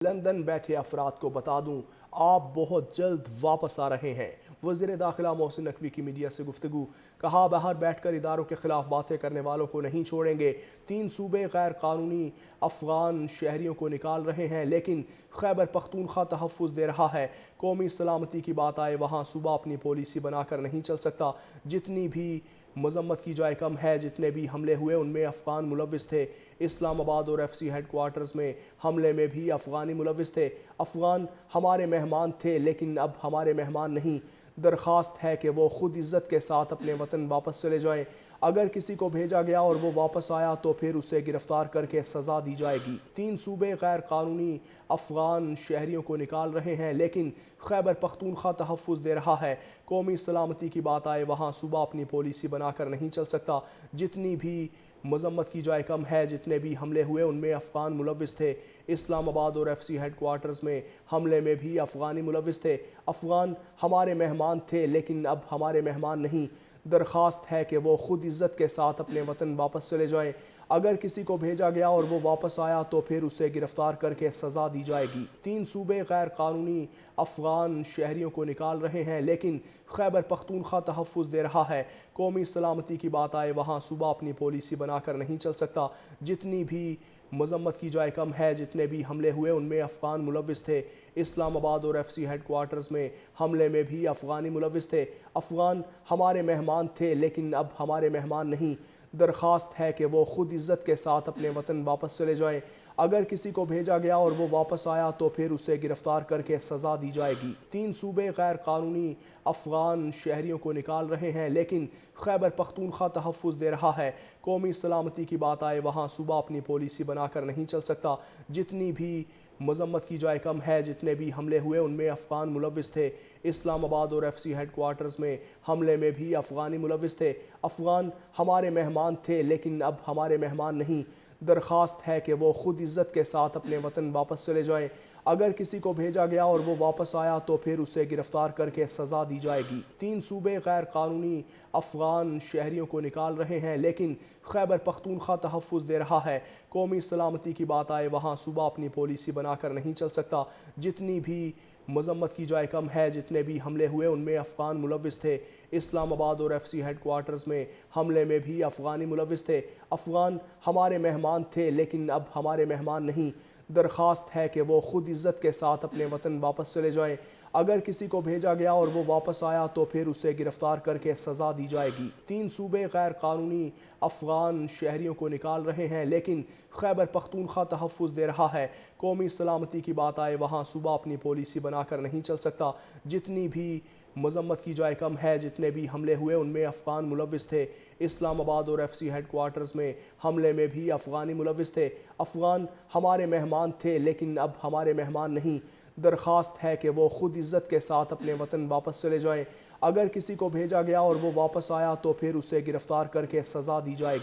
London بیٹھے افراد کو بتا دوں آپ بہت جلد واپس آ رہے ہیں۔ وزیر داخلہ محسن نقوی کی میڈیا سے گفتگو، کہا باہر بیٹھ کر اداروں کے خلاف باتیں کرنے والوں کو نہیں چھوڑیں گے۔ 3 صوبے غیر قانونی افغان شہریوں کو نکال رہے ہیں لیکن خیبر پختونخوا تحفظ دے رہا ہے۔ قومی سلامتی کی بات آئے وہاں صوبہ اپنی پالیسی بنا کر نہیں چل سکتا۔ جتنی بھی مذمت کی جائے کم ہے۔ جتنے بھی حملے ہوئے ان میں افغان ملوث تھے۔ اسلام آباد اور ایف سی ہیڈ کوارٹرز میں حملے میں بھی افغانی ملوث تھے۔ افغان ہمارے مہمان تھے لیکن اب ہمارے مہمان نہیں۔ درخواست ہے کہ وہ خود عزت کے ساتھ اپنے وطن واپس چلے جائیں۔ اگر کسی کو بھیجا گیا اور وہ واپس آیا تو پھر اسے گرفتار کر کے سزا دی جائے گی۔ 3 صوبے غیر قانونی افغان شہریوں کو نکال رہے ہیں لیکن خیبر پختونخوا تحفظ دے رہا ہے۔ قومی سلامتی کی بات آئے وہاں صوبہ اپنی پالیسی بنا کر نہیں چل سکتا۔ جتنی بھی مذمت کی جائے کم ہے۔ جتنے بھی حملے ہوئے ان میں افغان ملوث تھے۔ اسلام آباد اور ایف سی ہیڈ کوارٹرز میں حملے میں بھی افغانی ملوث تھے۔ افغان ہمارے مہمان تھے لیکن اب ہمارے مہمان نہیں۔ درخواست ہے کہ وہ خود عزت کے ساتھ اپنے وطن واپس چلے جائیں۔ اگر کسی کو بھیجا گیا اور وہ واپس آیا تو پھر اسے گرفتار کر کے سزا دی جائے گی۔ 3 صوبے غیر قانونی افغان شہریوں کو نکال رہے ہیں لیکن خیبر پختونخوا تحفظ دے رہا ہے۔ قومی سلامتی کی بات آئے وہاں صوبہ اپنی پالیسی بنا کر نہیں چل سکتا۔ جتنی بھی مذمت کی جائے کم ہے۔ جتنے بھی حملے ہوئے ان میں افغان ملوث تھے۔ اسلام آباد اور ایف سی ہیڈ کوارٹرز میں حملے میں بھی افغانی ملوث تھے۔ افغان ہمارے مہمان تھے لیکن اب ہمارے مہمان نہیں۔ درخواست ہے کہ وہ خود عزت کے ساتھ اپنے وطن واپس چلے جائیں۔ اگر کسی کو بھیجا گیا اور وہ واپس آیا تو پھر اسے گرفتار کر کے سزا دی جائے گی۔ 3 صوبے غیر قانونی افغان شہریوں کو نکال رہے ہیں لیکن خیبر پختونخوا تحفظ دے رہا ہے۔ قومی سلامتی کی بات آئے وہاں صوبہ اپنی پالیسی بنا کر نہیں چل سکتا۔ جتنی بھی مذمت کی جائے کم ہے۔ جتنے بھی حملے ہوئے ان میں افغان ملوث تھے۔ اسلام آباد اور ایف سی ہیڈ کوارٹرز میں حملے میں بھی افغانی ملوث تھے۔ افغان ہمارے مہمان تھے لیکن اب ہمارے مہمان نہیں۔ درخواست ہے کہ وہ خود عزت کے ساتھ اپنے وطن واپس چلے جائیں۔ اگر کسی کو بھیجا گیا اور وہ واپس آیا تو پھر اسے گرفتار کر کے سزا دی جائے گی۔ 3 صوبے غیر قانونی افغان شہریوں کو نکال رہے ہیں لیکن خیبر پختونخوا تحفظ دے رہا ہے۔ قومی سلامتی کی بات آئے وہاں صوبہ اپنی پالیسی بنا کر نہیں چل سکتا۔ جتنی بھی مذمت کی جائے کم ہے۔ جتنے بھی حملے ہوئے ان میں افغان ملوث تھے۔ اسلام آباد اور ایف سی ہیڈ کوارٹرز میں حملے میں بھی افغانی ملوث تھے۔ افغان ہمارے مہمان تھے لیکن اب ہمارے مہمان نہیں۔ درخواست ہے کہ وہ خود عزت کے ساتھ اپنے وطن واپس چلے جائیں۔ اگر کسی کو بھیجا گیا اور وہ واپس آیا تو پھر اسے گرفتار کر کے سزا دی جائے گی۔ 3 صوبے غیر قانونی افغان شہریوں کو نکال رہے ہیں لیکن خیبر پختونخوا تحفظ دے رہا ہے۔ قومی سلامتی کی بات آئے وہاں صوبہ اپنی پالیسی بنا کر نہیں چل سکتا۔ جتنی بھی مذمت کی جائے کم ہے۔ جتنے بھی حملے ہوئے ان میں افغان ملوث تھے۔ اسلام آباد اور ایف سی ہیڈ کوارٹرز میں حملے میں بھی افغانی ملوث تھے۔ افغان ہمارے مہمان تھے لیکن اب ہمارے مہمان نہیں۔ درخواست ہے کہ وہ خود عزت کے ساتھ اپنے وطن واپس چلے جائیں۔ اگر کسی کو بھیجا گیا اور وہ واپس آیا تو پھر اسے گرفتار کر کے سزا دی جائے گی۔